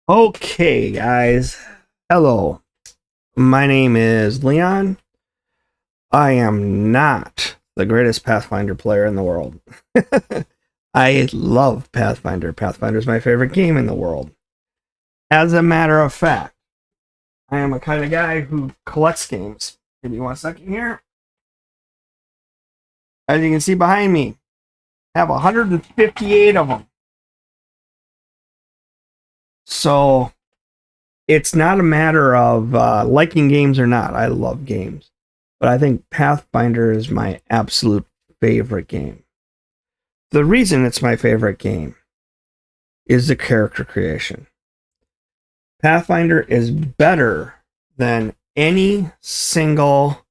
Okay, guys. Hello. My name is Leon. I am not the greatest Pathfinder player in the world. I love Pathfinder. Pathfinder is my favorite game in the world. As a matter of fact, I am a kind of guy who collects games. Give me 1 second here. As you can see behind me, I have 158 of them. So it's not a matter of liking games or not. I love games. But I think Pathfinder is my absolute favorite game. The reason it's my favorite game is the character creation. Pathfinder is better than any single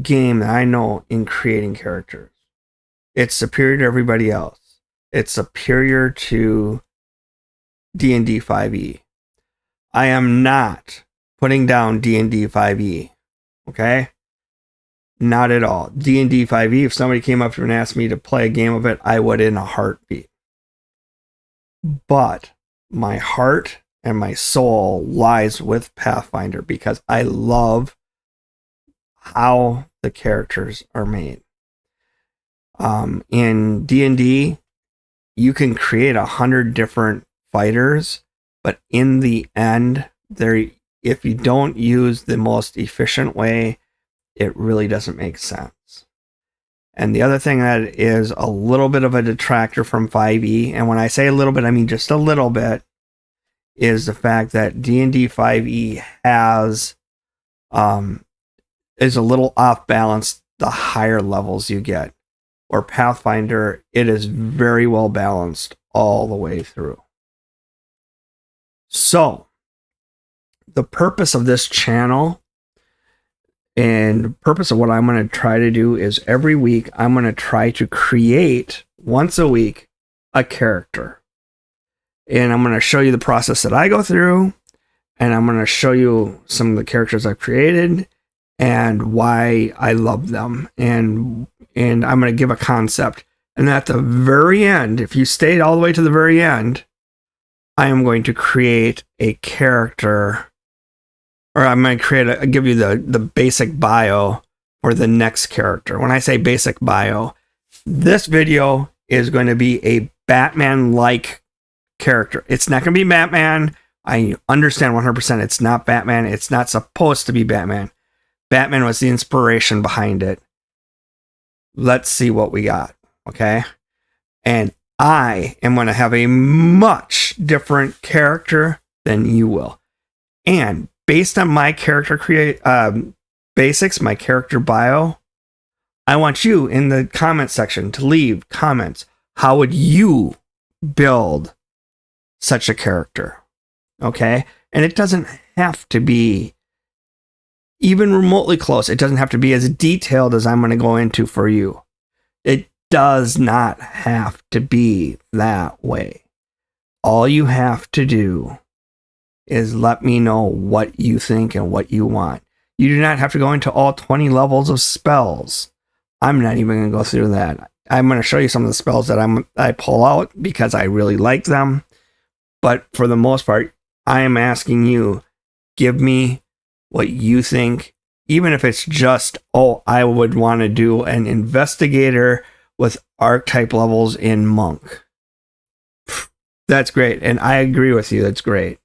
game that I know in creating characters. It's superior to everybody else. It's superior to D&D 5e. I am not putting down D&D 5e. Okay? Not at all. D&D 5e, if somebody came up to me and asked me to play a game of it, I would in a heartbeat. But my heart and my soul lies with Pathfinder because I love how the characters are made. In D&D, you can create 100 different fighters, but in the end, if you don't use the most efficient way, it really doesn't make sense. And the other thing that is a little bit of a detractor from 5e, and when I say a little bit, I mean just a little bit, is the fact that D&D 5e is a little off balance the higher levels you get. Or Pathfinder, it is very well balanced all the way through. So, the purpose of this channel and the purpose of what I'm going to try to do is every week I'm going to try to create once a week a character. And I'm going to show you the process that I go through, and I'm going to show you some of the characters I've created and why I love them. And I'm going to give a concept. And at the very end, if you stayed all the way to the very end, I am going to create a character, or I'm going to give you the basic bio for the next character. When I say basic bio, this video is going to be a Batman-like character. It's not going to be Batman. I understand 100% it's not Batman. It's not supposed to be Batman. Batman was the inspiration behind it. Let's see what we got, okay? And I am going to have a much different character than you will. And based on my character basics, my character bio, I want you in the comment section to leave comments. How would you build such a character? Okay? And it doesn't have to be even remotely close. It doesn't have to be as detailed as I'm going to go into for you. It does not have to be that way. All you have to do is let me know what you think and what you want. You do not have to go into all 20 levels of spells. I'm not even going to go through that. I'm going to show you some of the spells that I pull out because I really like them. But for the most part, I am asking you, give me what you think, even if it's just, I would want to do an investigator with archetype levels in monk. That's great. And I agree with you. That's great.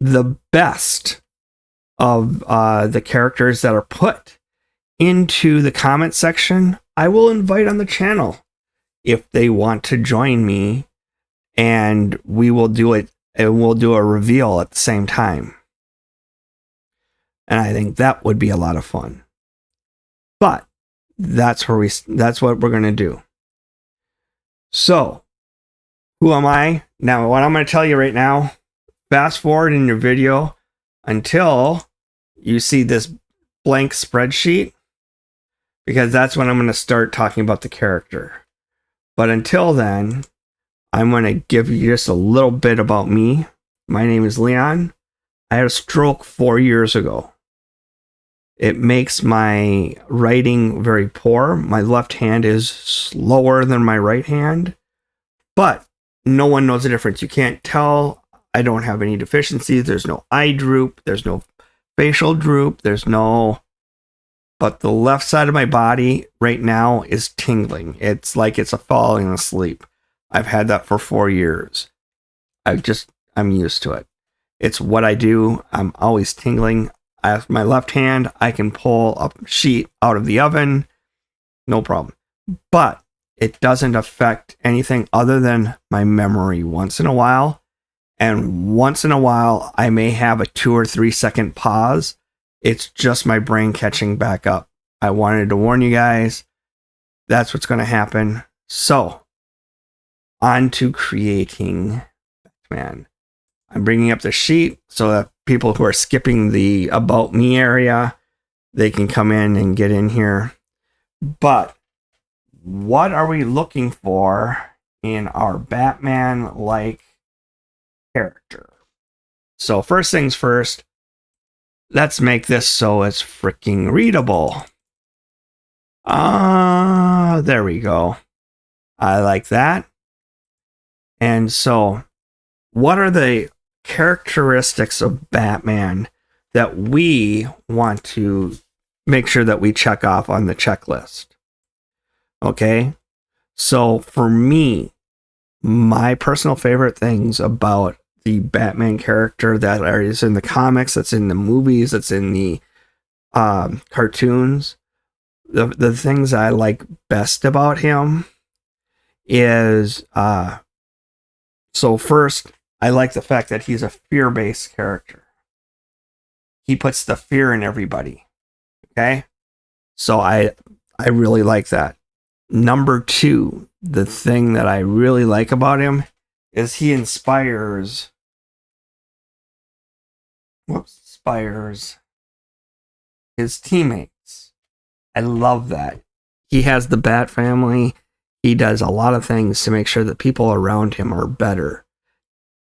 The best of the characters that are put into the comment section, I will invite on the channel if they want to join me, and we will do it, and we'll do a reveal at the same time. And I think that would be a lot of fun. But that's what we're going to do. So, who am I? Now, what I'm going to tell you right now, fast forward in your video until you see this blank spreadsheet, because that's when I'm going to start talking about the character. But until then, I'm going to give you just a little bit about me. My name is Leon. I had a stroke 4 years ago. It makes my writing very poor. My left hand is slower than my right hand. But no one knows the difference. You can't tell. I don't have any deficiencies. There's no eye droop. There's no facial droop. There's no. But the left side of my body right now is tingling. It's like it's a falling asleep. I've had that for 4 years. I'm used to it. It's what I do. I'm always tingling. I have my left hand. I can pull a sheet out of the oven. No problem. But it doesn't affect anything other than my memory once in a while. And once in a while, I may have a 2 or 3 second pause. It's just my brain catching back up. I wanted to warn you guys. That's what's going to happen. So, on to creating Batman. I'm bringing up the sheet so that people who are skipping the About Me area, they can come in and get in here. But what are we looking for in our Batman-like character? So first things first, let's make this so it's freaking readable. There we go. I like that. And so, what are the characteristics of Batman that we want to make sure that we check off on the checklist? Okay, so for me, my personal favorite things about the Batman character that is in the comics, that's in the movies, that's in the cartoons, the things I like best about him is so first, I like the fact that he's a fear-based character. He puts the fear in everybody. Okay, so I really like that. Number 2, the thing that I really like about him is he inspires his teammates. I love that. He has the Bat family. He does a lot of things to make sure that people around him are better.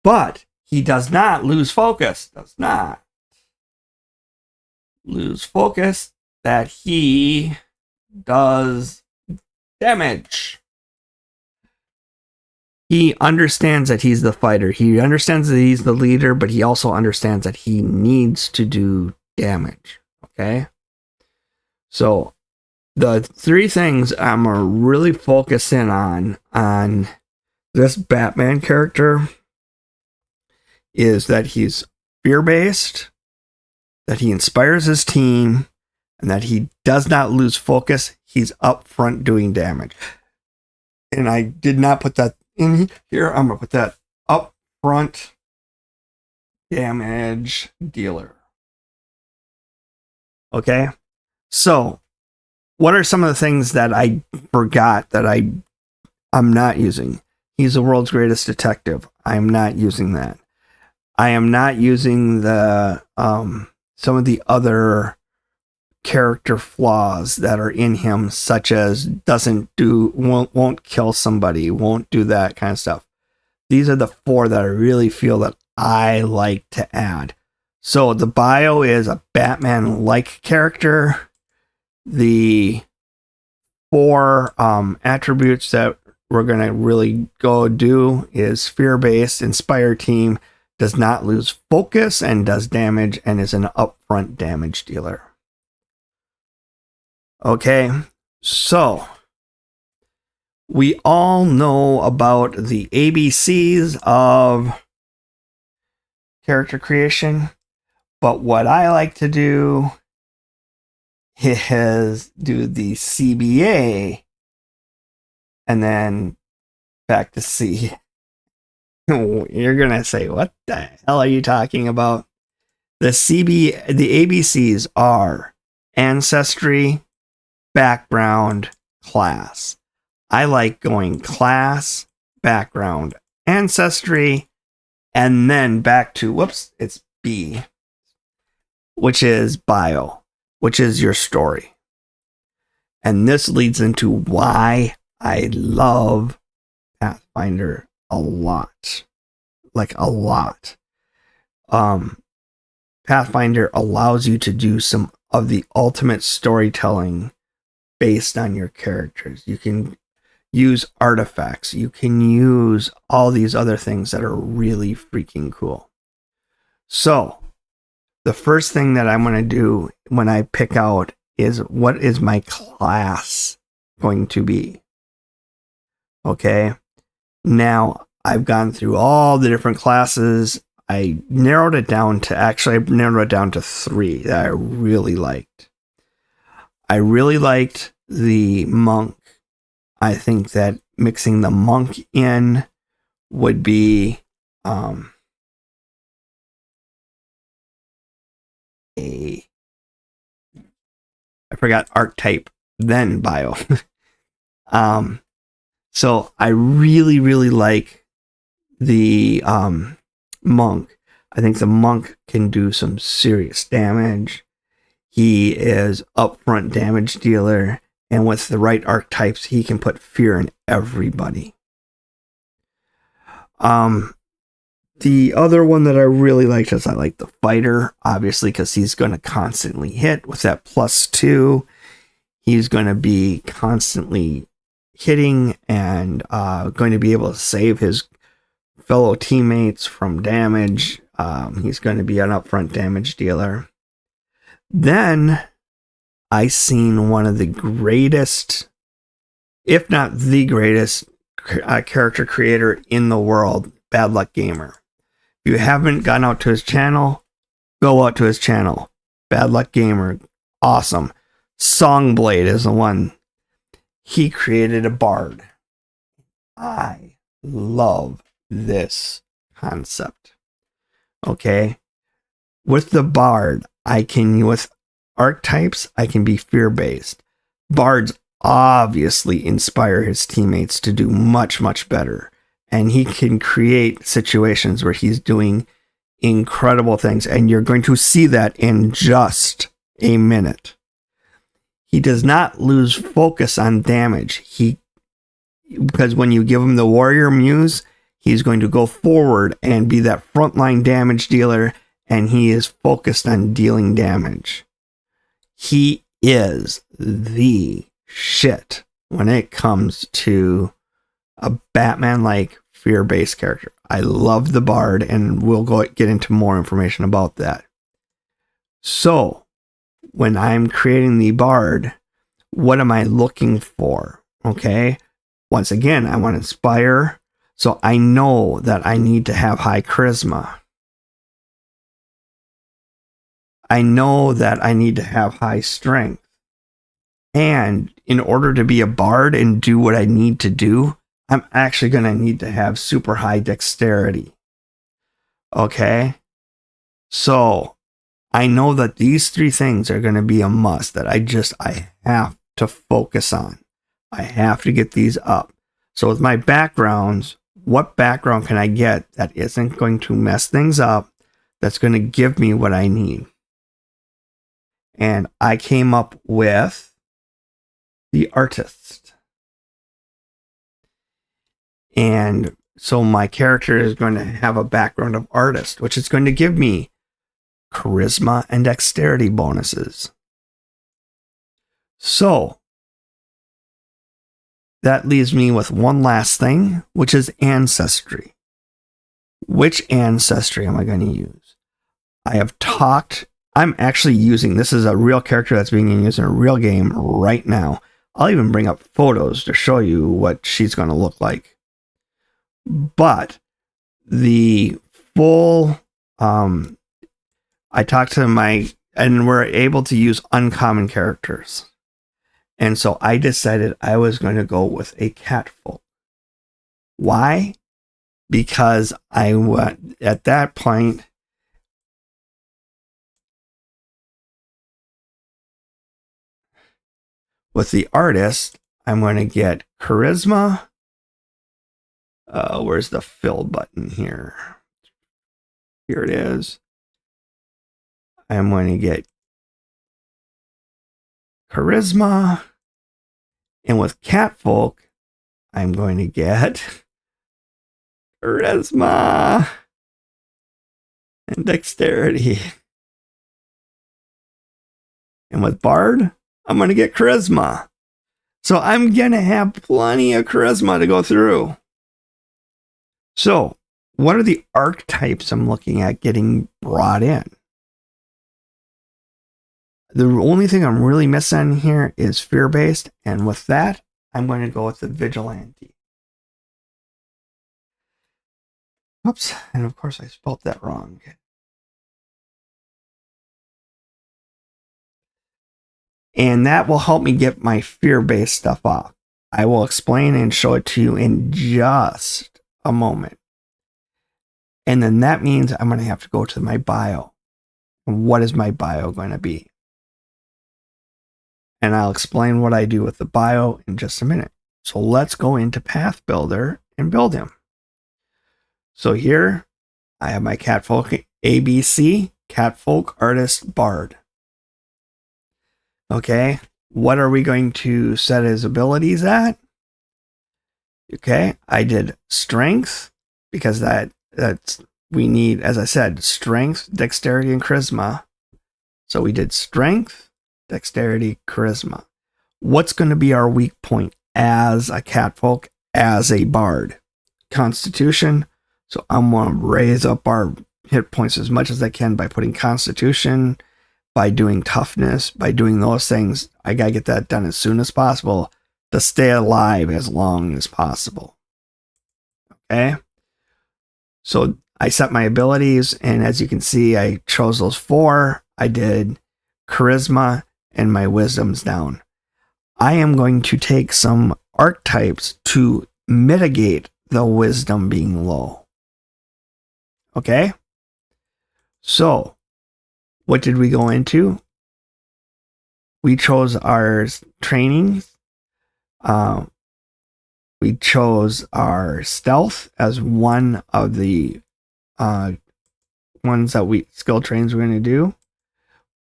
But he does not lose focus. Does not lose focus that he does damage. He understands that he's the fighter. He understands that he's the leader, but he also understands that he needs to do damage. Okay? So, the 3 things I'm really focusing on this Batman character is that he's fear-based, that he inspires his team, and that he does not lose focus. He's up front doing damage. And I did not put that in here. I'm going to put that up front damage dealer. Okay? So, what are some of the things that I forgot that I'm not using? He's the world's greatest detective. I'm not using that. I am not using the some of the other character flaws that are in him, such as won't kill somebody, won't do that kind of stuff. These are the 4 that I really feel that I like to add. So the bio is a Batman-like character. The 4 attributes that we're going to really go do is fear-based, inspire team, does not lose focus, and does damage, and is an upfront damage dealer. Okay, so we all know about the ABCs of character creation, but what I like to do is do the CBA and then back to C. You're going to say, what the hell are you talking about? The ABCs are ancestry, background, class. I like going class, background, ancestry, and then back to, it's B, which is bio, which is your story. And this leads into why I love Pathfinder a lot. Like a lot. Pathfinder allows you to do some of the ultimate storytelling based on your characters. You can use artifacts. You can use all these other things that are really freaking cool. So the first thing that I'm going to do when I pick out is, what is my class going to be? Okay. Now I've gone through all the different classes. I narrowed it down to 3 that I really liked. I really liked the monk. I think that mixing the monk in would be I forgot archetype, then bio. So I really, really like the monk. I think the monk can do some serious damage. He is upfront damage dealer, and with the right archetypes, he can put fear in everybody. The other one that I really liked is I like the fighter, obviously, because he's going to constantly hit with that +2. He's going to be constantly hitting and going to be able to save his fellow teammates from damage. He's going to be an upfront damage dealer. Then I seen one of the greatest, if not the greatest, character creator in the world, Bad Luck Gamer. If you haven't gone out to his channel, go out to his channel. Bad Luck Gamer, awesome. Songblade is the one. He created a bard. I love this concept. Okay. With the bard, with archetypes, I can be fear-based. Bards obviously inspire his teammates to do much, much better. And he can create situations where he's doing incredible things. And you're going to see that in just a minute. He does not lose focus on damage. Because when you give him the warrior muse, he's going to go forward and be that frontline damage dealer, and he is focused on dealing damage. He is the shit when it comes to a Batman-like fear-based character. I love the bard, and we'll get into more information about that. So, when I'm creating the bard, what am I looking for? Okay. Once again, I want to inspire. So I know that I need to have high charisma. I know that I need to have high strength. And in order to be a bard and do what I need to do, I'm actually going to need to have super high dexterity. Okay. So I know that these 3 things are going to be a must that I have to focus on. I have to get these up. So with my backgrounds, what background can I get that isn't going to mess things up, that's going to give me what I need? And I came up with the artist. And so my character is going to have a background of artist, which is going to give me charisma and dexterity bonuses. So that leaves me with one last thing, which is ancestry. Which ancestry am I going to use? I'm actually using, this is a real character that's being used in a real game right now. I'll even bring up photos to show you what she's going to look like. But the full, I talked to and we're able to use uncommon characters. And so I decided I was going to go with a catfolk. Why? Because I went at that point. With the artist, I'm going to get charisma. Where's the fill button here? Here it is. I'm going to get charisma. And with catfolk, I'm going to get charisma and dexterity. And with bard, I'm going to get charisma. So I'm going to have plenty of charisma to go through. So what are the archetypes I'm looking at getting brought in? The only thing I'm really missing here is fear-based. And with that, I'm going to go with the vigilante. Oops. And of course I spelled that wrong. And that will help me get my fear-based stuff off. I will explain and show it to you in just a moment. And then that means I'm going to have to go to my bio. And what is my bio going to be? And I'll explain what I do with the bio in just a minute. So let's go into Path Builder and build him. So here I have my Catfolk ABC, Catfolk Artist Bard. Okay, what are we going to set his abilities at? Okay, I did strength because that's we need, as I said, strength, dexterity, and charisma. So we did strength, dexterity, charisma. What's going to be our weak point as a catfolk, as a bard? Constitution. So I'm going to raise up our hit points as much as I can by putting constitution, by doing toughness, by doing those things. I got to get that done as soon as possible to stay alive as long as possible. Okay. So I set my abilities, and as you can see, I chose those 4. I did charisma and my wisdom's down. I am going to take some archetypes to mitigate the wisdom being low. Okay? So, what did we go into? We chose our training. We chose our stealth as one of the ones that skill trains we're going to do.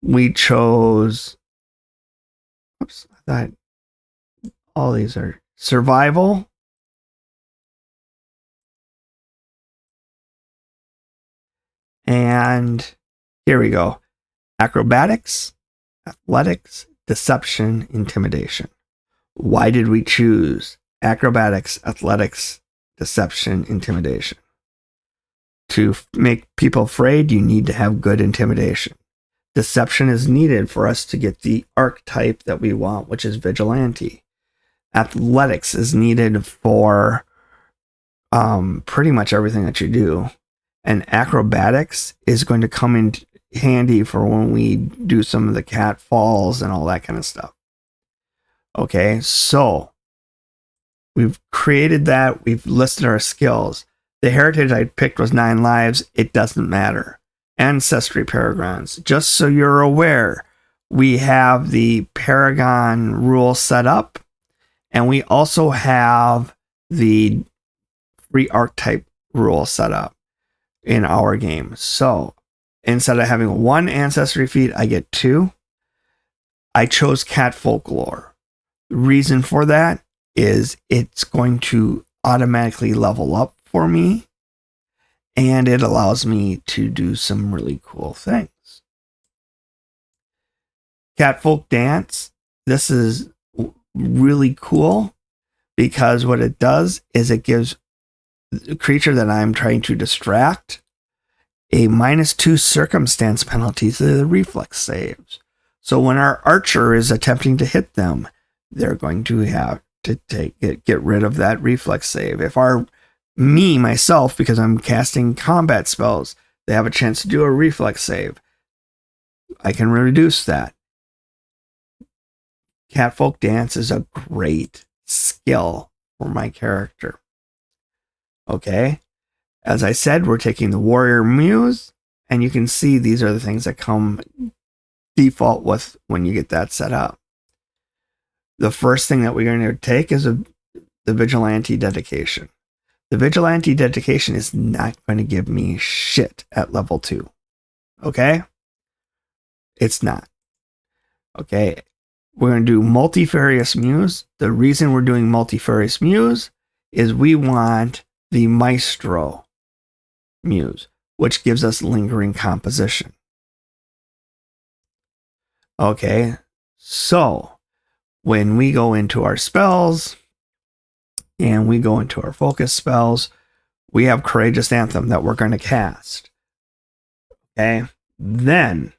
We chose, oops, I thought all these are survival. And here we go. Acrobatics, athletics, deception, intimidation. Why did we choose acrobatics, athletics, deception, intimidation? To make people afraid, you need to have good intimidation. Deception is needed for us to get the archetype that we want, which is vigilante. Athletics is needed for pretty much everything that you do. And acrobatics is going to come in handy for when we do some of the cat falls and all that kind of stuff. Okay, so we've created that. We've listed our skills. The heritage I picked was 9 lives. It doesn't matter. Ancestry paragons. Just so you're aware, we have the paragon rule set up, and we also have the free archetype rule set up in our game. So instead of having 1 ancestry feat, I get 2. I chose cat folklore. The reason for that is it's going to automatically level up for me, and it allows me to do some really cool things. Catfolk dance. This is really cool because what it does is it gives the creature that I'm trying to distract a -2 circumstance penalty to the reflex saves. So when our archer is attempting to hit them, they're going to have to get rid of that reflex save. If myself, because I'm casting combat spells, they have a chance to do a reflex save, I can reduce that. Catfolk dance is a great skill for my character. Okay. As I said, we're taking the Warrior Muse, and you can see these are the things that come default with when you get that set up. The first thing that we're going to take is the Vigilante Dedication. The Vigilante Dedication is not going to give me shit at level 2. Okay? It's not. Okay? We're going to do Multifarious Muse. The reason we're doing Multifarious Muse is we want the Maestro Muse, which gives us Lingering Composition. Okay, so when we go into our spells and we go into our focus spells, we have Courageous Anthem that we're going to cast. Okay. Then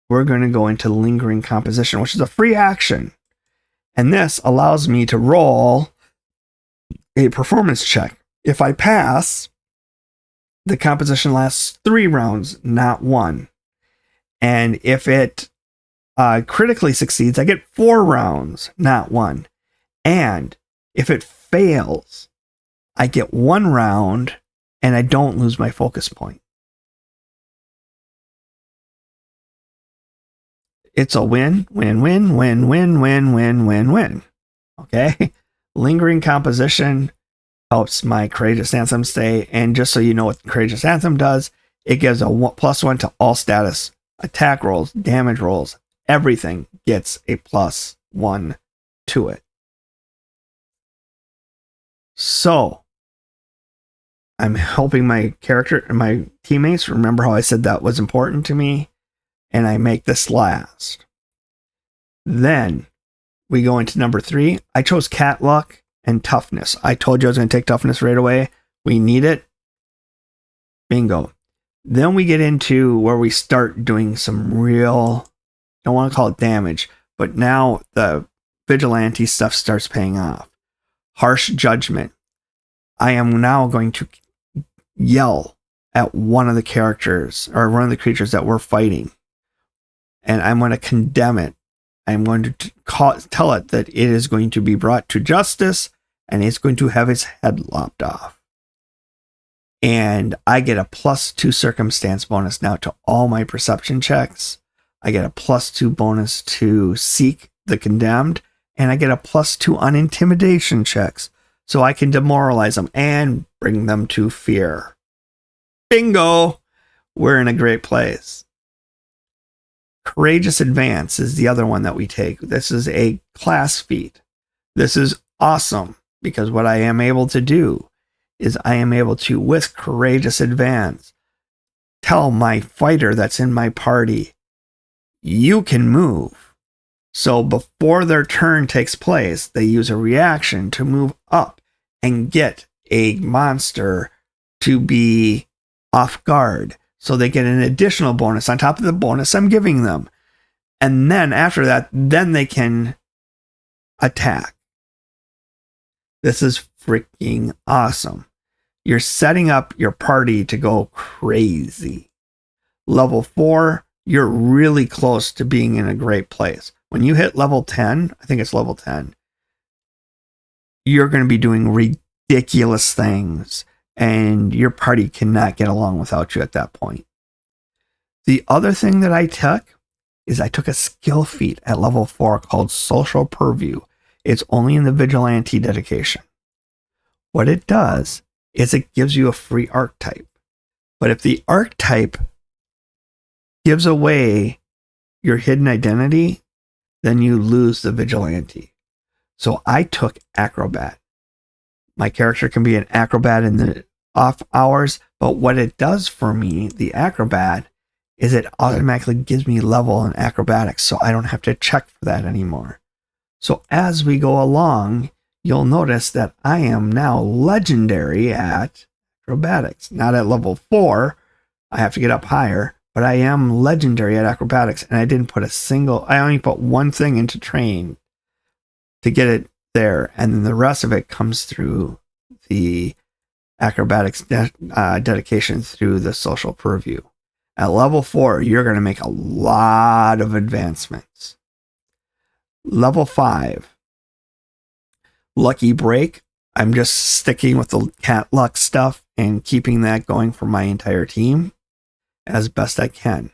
we're going to go into Lingering Composition, which is a free action. And this allows me to roll a performance check. If I pass, the composition lasts 3 rounds, not 1. And if it critically succeeds, I get 4 rounds, not 1. And if it fails, I get 1 round and I don't lose my focus point. It's a win, win, win, win, win, win, win, win, win. Okay? Lingering Composition helps my Courageous Anthem stay. And just so you know what Courageous Anthem does, it gives a +1 to all status, attack rolls, damage rolls, everything gets a +1 to it. So, I'm helping my character and my teammates. Remember how I said that was important to me? And I make this last. Then we go into number 3. I chose Cat Luck and Toughness. I told you I was going to take Toughness right away. We need it. Bingo. Then we get into where we start doing some real, I don't want to call it damage, but now the vigilante stuff starts paying off. Harsh Judgment. I am now going to yell at one of the characters or one of the creatures that we're fighting. And I'm going to condemn it. I'm going to tell it that it is going to be brought to justice and it's going to have its head lopped off. And I get a +2 circumstance bonus now to all my perception checks. I get a +2 bonus to seek the condemned. And I get a +2 on intimidation checks. So I can demoralize them and bring them to fear. Bingo! We're in a great place. Courageous Advance is the other one that we take. This is a class feat. This is awesome because what I am able to do is I am able to, with Courageous Advance, tell my fighter that's in my party, you can move. So before their turn takes place, they use a reaction to move up and get a monster to be off guard. So they get an additional bonus on top of the bonus I'm giving them. And then after that, then they can attack. This is freaking awesome. You're setting up your party to go crazy. Level 4, you're really close to being in a great place. When you hit level 10, I think it's level 10, you're going to be doing ridiculous things. And your party cannot get along without you at that point. The other thing that I took is I took a skill feat at level 4 called Social Purview. It's only in the Vigilante dedication. What it does is it gives you a free archetype. But if the archetype gives away your hidden identity, then you lose the Vigilante. So I took Acrobat. My character can be an acrobat in the off hours, but what it does for me, the acrobat, is it automatically gives me level in acrobatics, so I don't have to check for that anymore. So as we go along, you'll notice that I am now legendary at acrobatics. Not at level 4, I have to get up higher, but I am legendary at acrobatics, and I only put one thing into train to get it there, and then the rest of it comes through the acrobatics dedication through the Social Purview. At level 4, you're going to make a lot of advancements. Level 5, Lucky Break. I'm just sticking with the cat luck stuff and keeping that going for my entire team as best I can.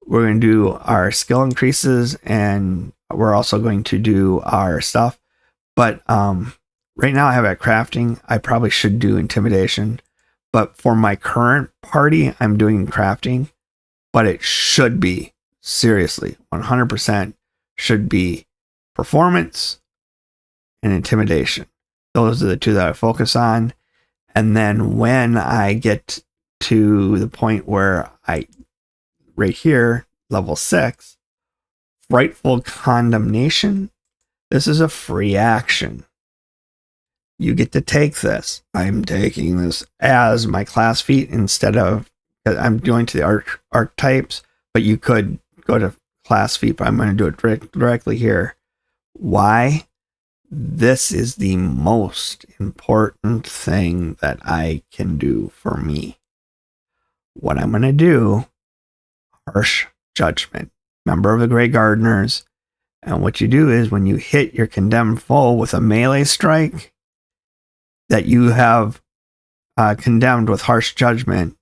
We're going to do our skill increases, and we're also going to do our stuff. But right now I have at crafting. I probably should do intimidation. But for my current party, I'm doing crafting. But it should be, seriously, 100% should be performance and intimidation. Those are the two that I focus on. And then when I get to the point where right here, level 6, Frightful Condemnation. This is a free action. You get to take this. I'm taking this as my class feat instead of, I'm going to the archetypes, but you could go to class feat, but I'm going to do it directly here. Why? This is the most important thing that I can do for me. What I'm going to do, harsh judgment, member of the Grey Gardeners. And what you do is when you hit your condemned foe with a melee strike that you have condemned with harsh judgment,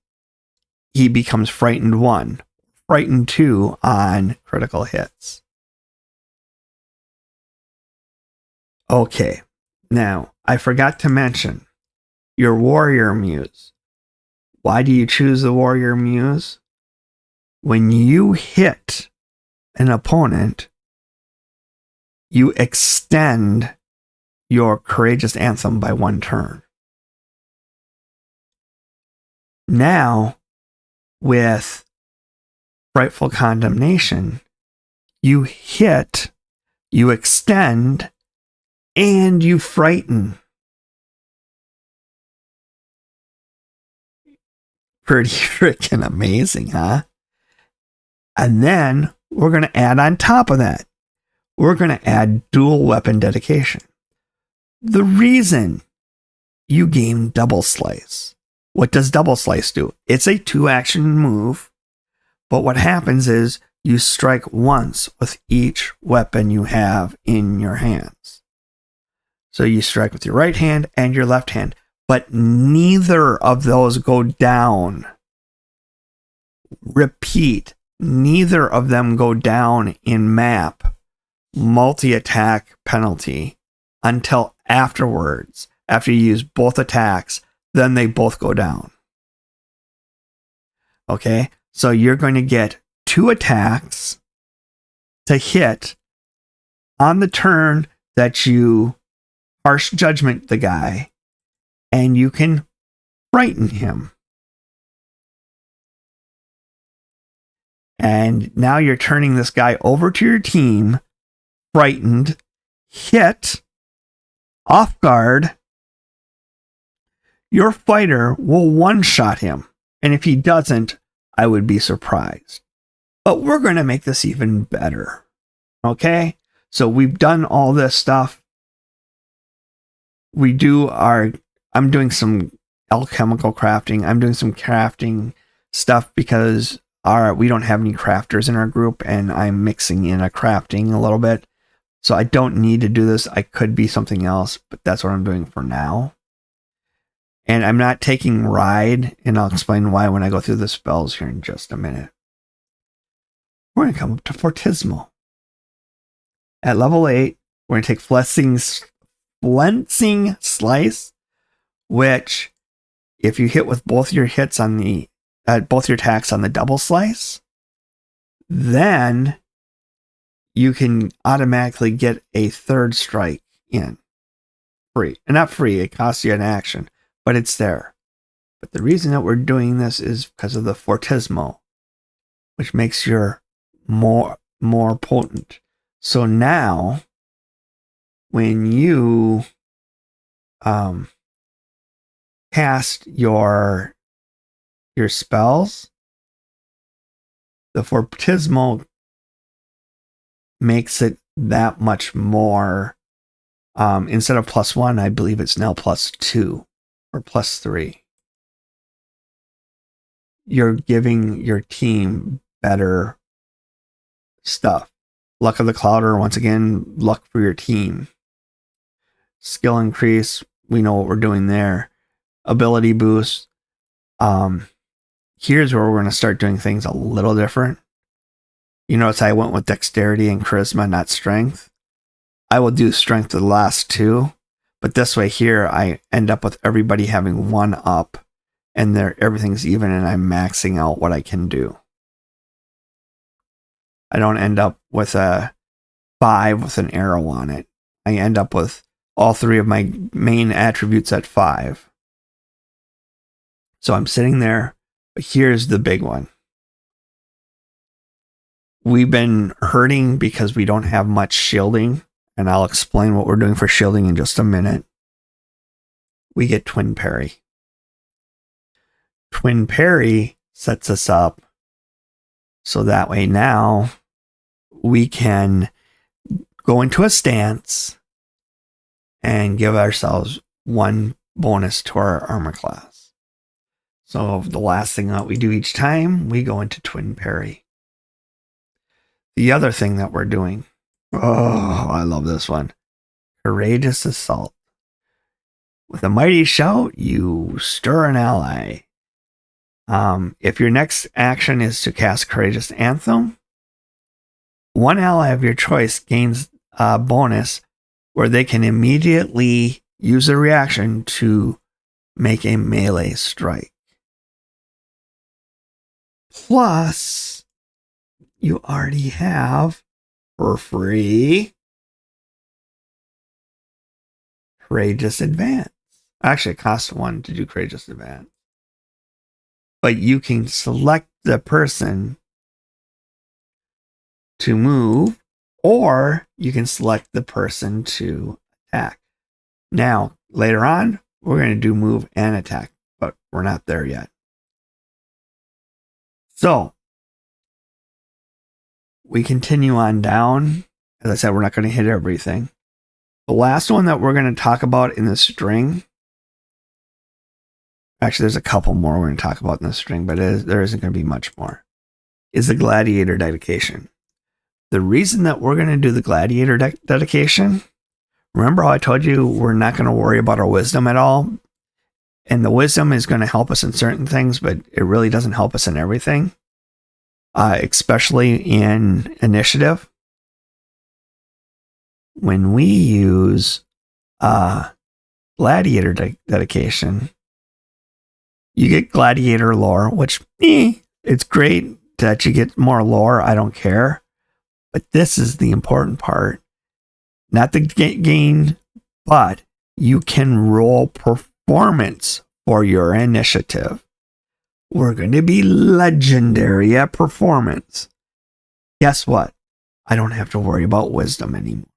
he becomes frightened 1, frightened 2 on critical hits. Okay, now I forgot to mention your warrior muse. Why do you choose the warrior muse? When you hit an opponent, you extend your courageous anthem by 1 turn. Now, with frightful condemnation, you hit, you extend, and you frighten. Pretty freaking amazing, huh? And then we're going to add on top of that, we're going to add dual weapon dedication. The reason you gain double slice. What does double slice do? It's a 2-action move, but what happens is you strike once with each weapon you have in your hands. So you strike with your right hand and your left hand, but neither of those go down. Repeat, neither of them go down in map multi-attack penalty until afterwards. After you use both attacks, then they both go down. Okay, so you're going to get 2 attacks to hit on the turn that you harsh judgment the guy, and you can frighten him. And now you're turning this guy over to your team, frightened, hit, off guard. Your fighter will one-shot him. And if he doesn't, I would be surprised. But we're going to make this even better. Okay? So we've done all this stuff. I'm doing some alchemical crafting. I'm doing some crafting stuff because we don't have any crafters in our group, and I'm mixing in a crafting a little bit. So I don't need to do this. I could be something else, but that's what I'm doing for now. And I'm not taking ride, and I'll explain why when I go through the spells here in just a minute. We're going to come up to Fortismo. At level 8, we're going to take Flensing Slice, which, if you hit with both your hits on both your attacks on the double slice, then you can automatically get a 3rd strike in. Free. And not free, it costs you an action, but it's there. But the reason that we're doing this is because of the Fortismo, which makes your more potent. So now, when you cast your spells, the Fortismo makes it that much more. Instead of +1, I believe it's now +2 or +3. You're giving your team better stuff. Luck of the Clouder, once again, luck for your team. Skill increase, we know what we're doing there. Ability boost. Here's where we're going to start doing things a little different. You notice I went with dexterity and charisma, not strength. I will do strength to the last 2, but this way here, I end up with everybody having 1 up, and everything's even, and I'm maxing out what I can do. I don't end up with a 5 with an arrow on it. I end up with all 3 of my main attributes at 5. So I'm sitting there, but here's the big one. We've been hurting because we don't have much shielding and I'll explain what we're doing for shielding in just a minute, we get Twin Parry. Twin Parry sets us up so that way now we can go into a stance and give ourselves 1 bonus to our armor class. So the last thing that we do each time, we go into Twin Parry. The other thing that we're doing, oh, I love this one. Courageous Assault. With a mighty shout, you stir an ally. If your next action is to cast Courageous Anthem, 1 ally of your choice gains a bonus where they can immediately use a reaction to make a melee strike. Plus, you already have, for free, Courageous Advance. Actually, it costs 1 to do Courageous Advance. But you can select the person to move, or you can select the person to attack. Now, later on, we're going to do move and attack, but we're not there yet. So, we continue on down. As I said, we're not going to hit everything. The last one that we're going to talk about in the string, actually, there's a couple more we're going to talk about in the string, but there isn't going to be much more, is the Gladiator dedication. The reason that we're going to do the Gladiator dedication, remember how I told you we're not going to worry about our wisdom at all? And the wisdom is going to help us in certain things, but it really doesn't help us in everything, especially in initiative. When we use Gladiator dedication, you get Gladiator lore, which it's great that you get more lore. I don't care. But this is the important part. Not the gain, but you can roll performance for your initiative. We're going to be legendary at performance. Guess what? I don't have to worry about wisdom anymore.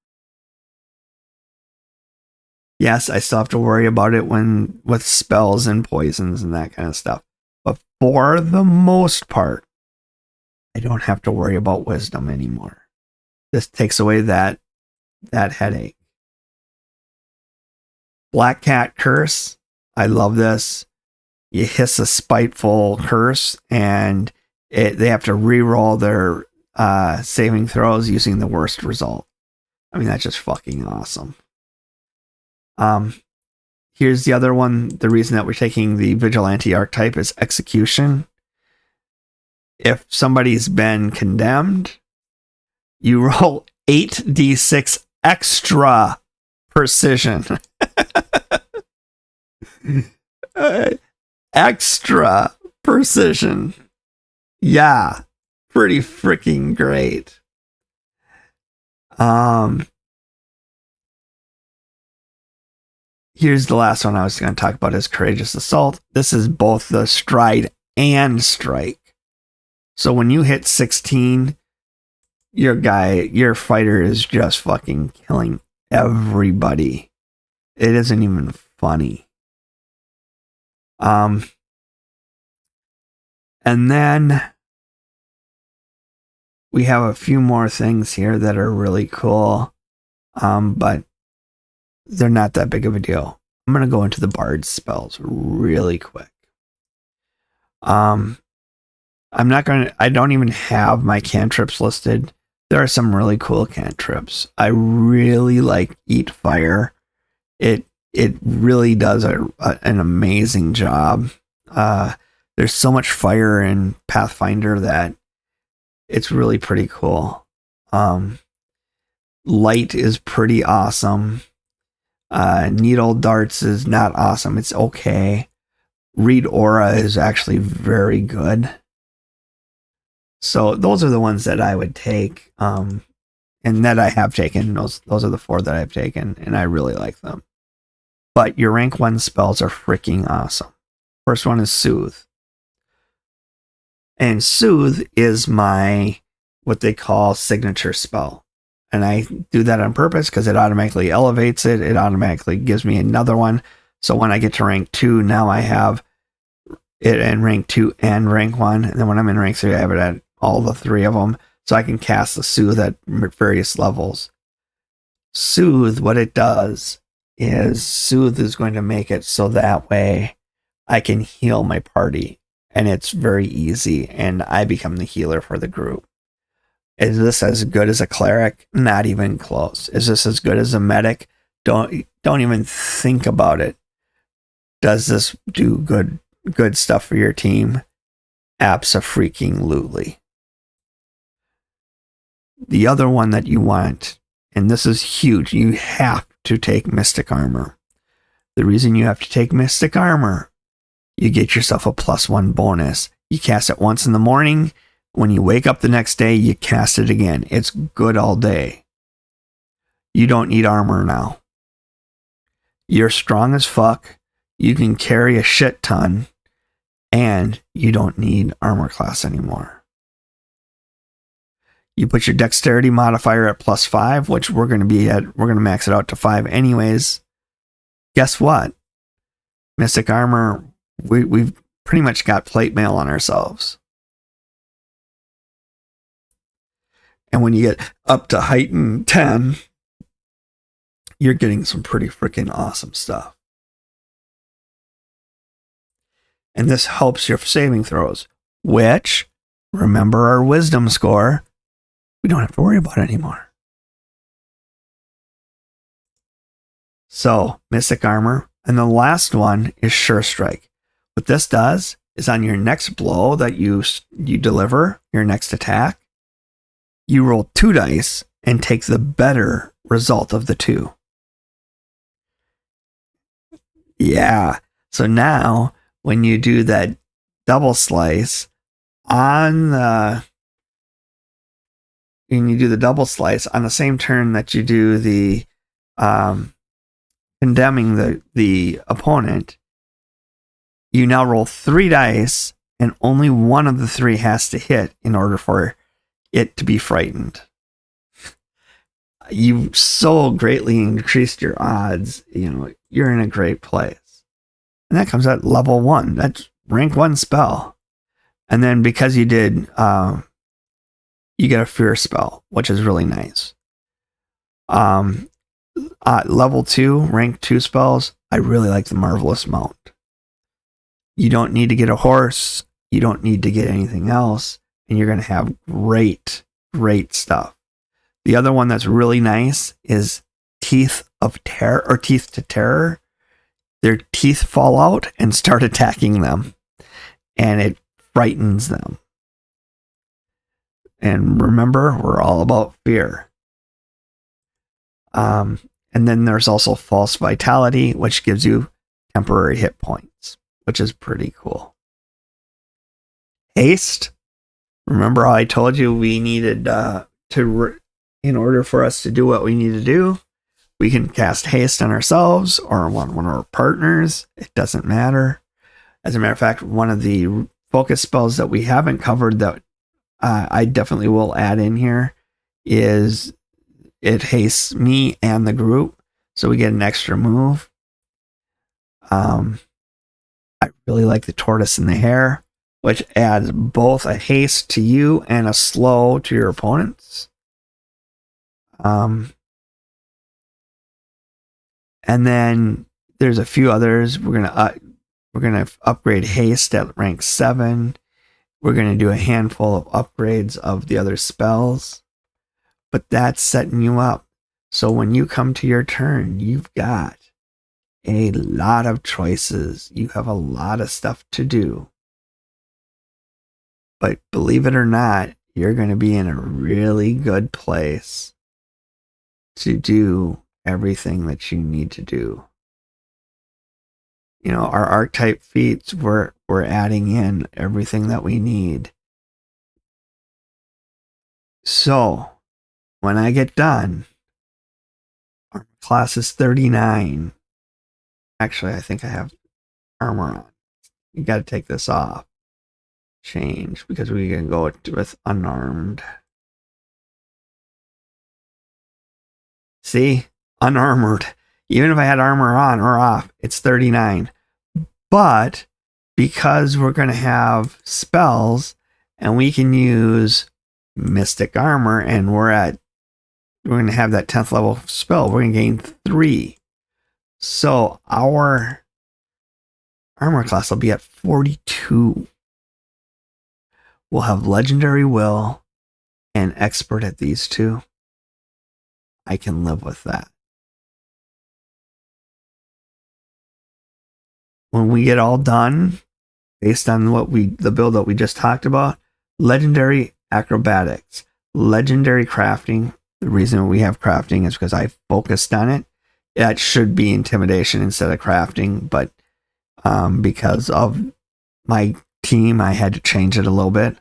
Yes, I still have to worry about it with spells and poisons and that kind of stuff. But for the most part, I don't have to worry about wisdom anymore. This takes away that headache. Black Cat Curse. I love this. You hiss a spiteful curse, and they have to re-roll their saving throws using the worst result. I mean, that's just fucking awesome. Here's the other one. The reason that we're taking the vigilante archetype is execution. If somebody's been condemned, you roll 8d6 extra precision. Extra precision. Yeah, pretty freaking great. Here's the last one I was going to talk about is Courageous Assault. This is both the stride and strike. So when you hit 16, your fighter is just fucking killing everybody. It isn't even funny. And then we have a few more things here that are really cool. But they're not that big of a deal. I'm going to go into the Bard spells really quick. I don't even have my cantrips listed. There are some really cool cantrips. I really like Eat Fire. It really does an amazing job. There's so much fire in Pathfinder that it's really pretty cool. Light is pretty awesome. Needle darts is not awesome. It's okay. Read Aura is actually very good. So those are the ones that I would take, and that I have taken. Those are the 4 that I've taken, and I really like them. But your rank 1 spells are freaking awesome. First one is Soothe. And Soothe is my, what they call signature spell. And I do that on purpose because it automatically elevates it. It automatically gives me another one. So when I get to rank 2, now I have it in rank 2 and rank 1. And then when I'm in rank 3, I have it at all the 3 of them. So I can cast the Soothe at various levels. Soothe, what it does is Soothe is going to make it so that way I can heal my party. And it's very easy. And I become the healer for the group. Is this as good as a cleric? Not even close. Is this as good as a medic? Don't even think about it. Does this do good stuff for your team? Abso-freaking-lutely. The other one that you want, and this is huge, you have to take Mystic Armor. The reason you have to take Mystic Armor, you get yourself a +1 bonus. You cast it once in the morning. When you wake up the next day, you cast it again. It's good all day. You don't need armor now. You're strong as fuck. You can carry a shit ton. And you don't need armor class anymore. You put your dexterity modifier at +5, which we're going to max it out to 5 anyways. Guess what? Mystic Armor, we've pretty much got plate mail on ourselves. And when you get up to heightened 10, you're getting some pretty freaking awesome stuff. And this helps your saving throws, which, remember our wisdom score, we don't have to worry about it anymore. So, Mystic Armor. And the last one is Sure Strike. What this does is on your next blow that you deliver, your next attack, you roll 2 dice and take the better result of the 2. Yeah. So now, when you do that double slice on the same turn that you do the condemning the opponent, you now roll 3 dice and only one of the 3 has to hit in order for it to be frightened. You so greatly increased your odds. You're in a great place. And that comes at level 1. That's rank 1 spell. And then because you did, you get a fear spell, which is really nice. Level 2, rank 2 spells, I really like the Marvelous Mount. You don't need to get a horse. You don't need to get anything else. And you're going to have great stuff. The other one that's really nice is Teeth of Terror, or Teeth to Terror. Their teeth fall out and start attacking them. And it frightens them. And remember, we're all about fear. And then there's also False Vitality, which gives you temporary hit points, which is pretty cool. Haste. Remember how I told you we needed in order for us to do what we need to do, we can cast haste on ourselves or on one of our partners. It doesn't matter. As a matter of fact, one of the focus spells that we haven't covered that I definitely will add in here is it hastes me and the group, so we get an extra move. I really like the Tortoise and the Hare, which adds both a haste to you and a slow to your opponents. And then there's a few others. We're gonna upgrade haste at rank 7. We're gonna do a handful of upgrades of the other spells, but that's setting you up. So when you come to your turn, you've got a lot of choices. You have a lot of stuff to do. But believe it or not, you're going to be in a really good place to do everything that you need to do. Our archetype feats, we're adding in everything that we need. So, when I get done, our class is 39. Actually, I think I have armor on. You got to take this off. Change, because we can go with unarmed. See, unarmored. Even if I had armor on or off, it's 39. But because we're going to have spells and we can use mystic armor, and we're going to have that 10th level spell, we're going to gain 3. So our armor class will be at 42. We'll have legendary will and expert at these 2. I can live with that. When we get all done, based on the build that we just talked about, legendary acrobatics, legendary crafting. The reason we have crafting is because I focused on it. That should be intimidation instead of crafting, but because of my team, I had to change it a little bit.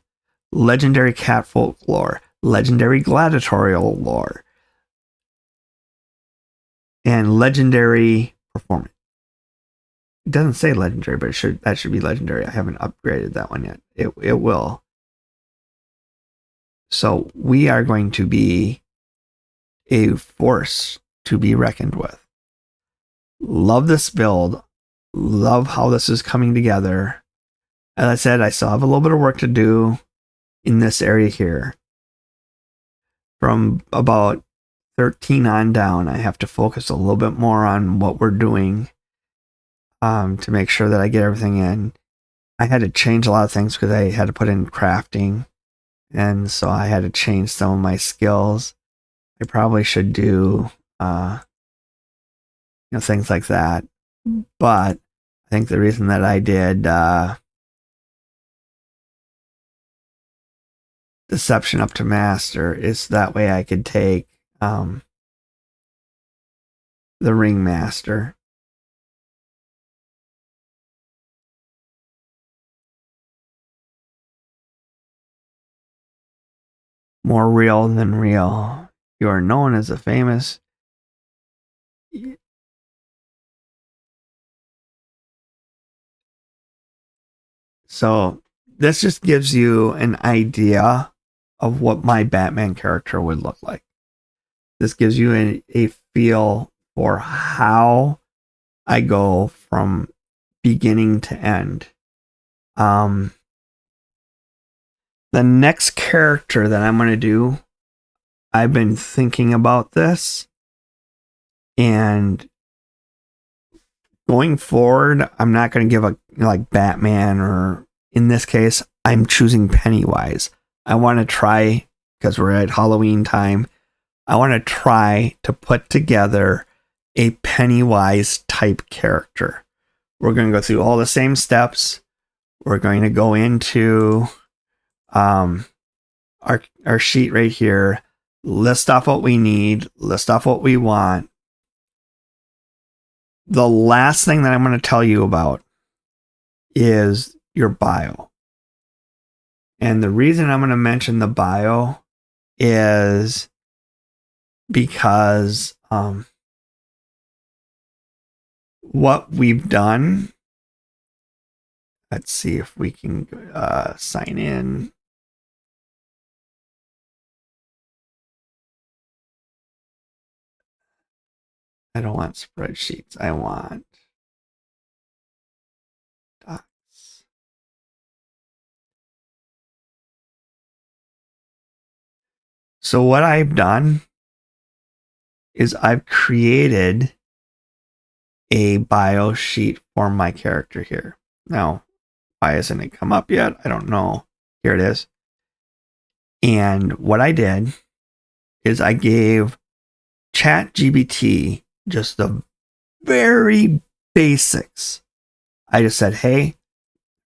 Legendary catfolk lore, legendary gladiatorial lore, and legendary performance. It doesn't say legendary, but that should be legendary. I haven't upgraded that one yet. It will. So we are going to be a force to be reckoned with. Love this build. Love how this is coming together. As I said, I still have a little bit of work to do in this area here. From about 13 on down, I have to focus a little bit more on what we're doing to make sure that I get everything in. I had to change a lot of things because I had to put in crafting, and so I had to change some of my skills. I probably should do things like that, but I think the reason that I did deception up to master is that way I could take the ringmaster. More real than real. You are known as a famous. So this just gives you an idea of what my Batman character would look like. This gives you a feel for how I go from beginning to end. The next character that I'm going to do, I've been thinking about this, and going forward, I'm not going to give like Batman, or in this case, I'm choosing Pennywise. I want to try, because we're at Halloween time, I want to try to put together a Pennywise type character. We're going to go through all the same steps. We're going to go into our sheet right here, list off what we need, list off what we want. The last thing that I'm going to tell you about is your bio. And the reason I'm going to mention the bio is because what we've done, let's see if we can sign in. I don't want spreadsheets. I want docs. So what I've done is I've created a bio sheet for my character here. Now, why hasn't it come up yet? I don't know. Here it is. And what I did is I gave ChatGPT just the very basics. I just said, hey,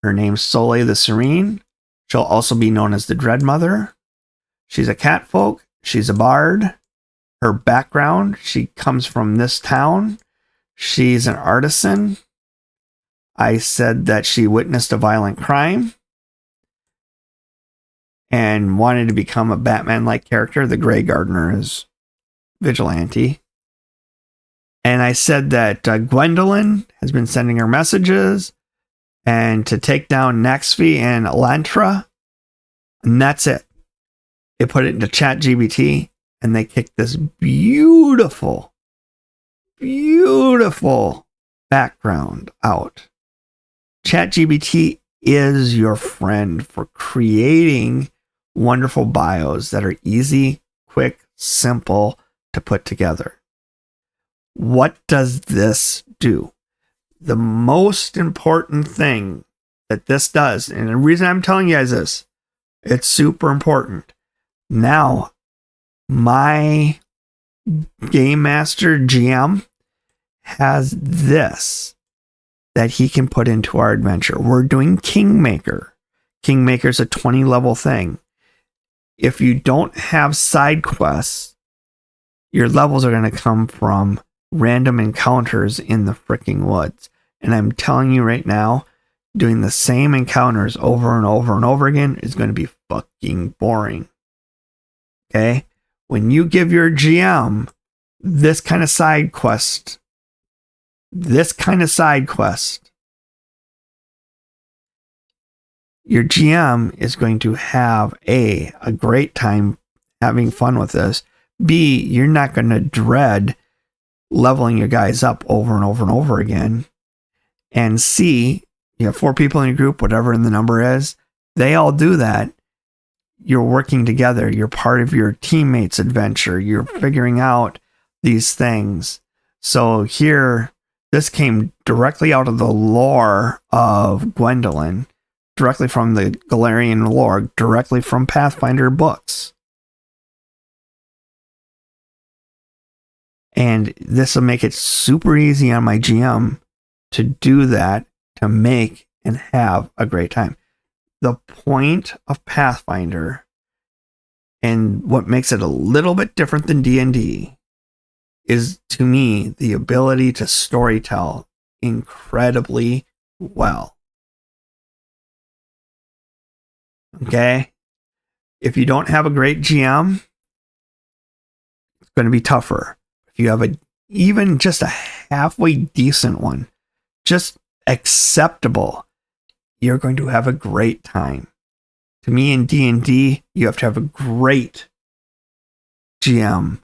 her name's Soleil the Serene. She'll also be known as the Dread Mother. She's a catfolk. She's a bard. Her background, she comes from this town. She's an artisan. I said that she witnessed a violent crime and wanted to become a Batman-like character. The Grey Gardener is vigilante. And I said that Gwendolyn has been sending her messages and to take down Naxvi and Elantra. And that's it. It put it into ChatGPT, and they kick this beautiful, beautiful background out. ChatGPT is your friend for creating wonderful bios that are easy, quick, simple to put together. What does this do? The most important thing that this does, and the reason I'm telling you guys this, it's super important. Now, my Game Master GM has this that he can put into our adventure. We're doing Kingmaker. Kingmaker's a 20 level thing. If you don't have side quests, your levels are going to come from random encounters in the freaking woods. And I'm telling you right now, doing the same encounters over and over and over again is going to be fucking boring. Okay? When you give your GM this kind of side quest, your GM is going to have a great time having fun with this. B, you're not going to dread leveling your guys up over and over and over again. And C, you have 4 people in your group, whatever the number is, they all do that. You're working together. You're part of your teammates' adventure. You're figuring out these things. So here, this came directly out of the lore of Gwendolyn, directly from the Galarian lore, directly from Pathfinder books. And this will make it super easy on my GM to do that, to make and have a great time. The point of Pathfinder, and what makes it a little bit different than D&D, is, to me, the ability to storytell incredibly well. Okay? If you don't have a great GM, it's going to be tougher. If you have even just a halfway decent one, just acceptable, you're going to have a great time. To me, in D&D, you have to have a great GM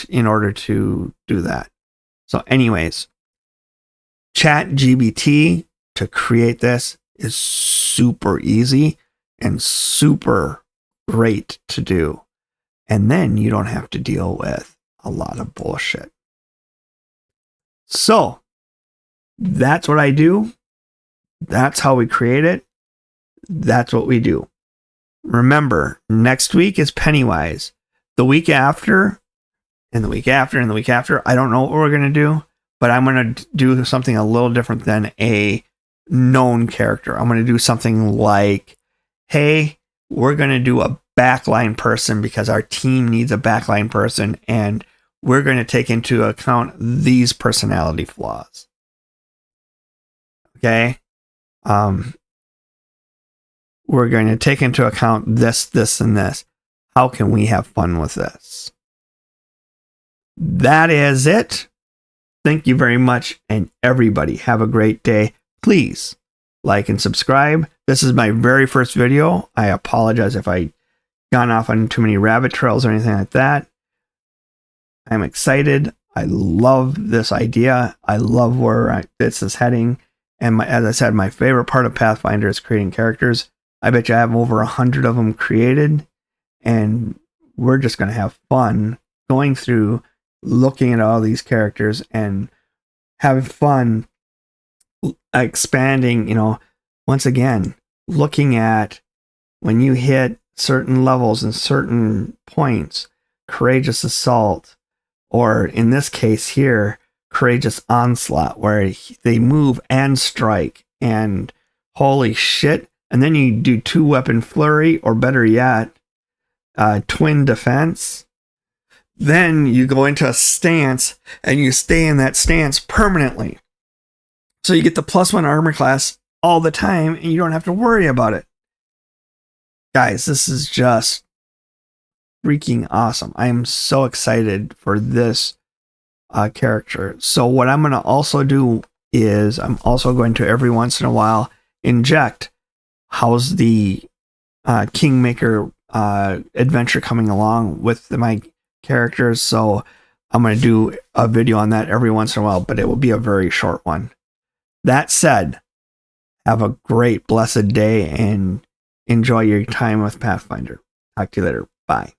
in order to do that. So anyways, ChatGPT to create this is super easy and super great to do. And then you don't have to deal with a lot of bullshit. So that's what I do. That's how we create it. That's what we do. Remember, next week is Pennywise. The week after, and the week after, and the week after, I don't know what we're going to do, but I'm going to do something a little different than a known character. I'm going to do something like, hey, we're going to do a backline person because our team needs a backline person, and we're going to take into account these personality flaws. Okay? We're going to take into account this, this, and this. How can we have fun with this? That is it. Thank you very much, and everybody have a great day. Please like and subscribe. This is my very first video. I apologize if I gone off on too many rabbit trails or anything like that. I'm excited. I love this idea. I love where this is heading. And as I said, my favorite part of Pathfinder is creating characters. I bet you I have over 100 of them created. And we're just going to have fun going through, looking at all these characters and having fun expanding, once again, looking at when you hit certain levels and certain points, courageous assault, or in this case here, courageous onslaught, where they move and strike, and holy shit. And then you do 2-weapon flurry, or better yet, twin defense. Then you go into a stance and you stay in that stance permanently. So you get the +1 armor class all the time and you don't have to worry about it. Guys, this is just freaking awesome. I am so excited for this character. So what I'm going to also do is I'm also going to every once in a while inject how's the Kingmaker adventure coming along with my characters, so I'm going to do a video on that every once in a while, but it will be a very short one. That said, have a great, blessed day and enjoy your time with Pathfinder. Talk to you later. Bye.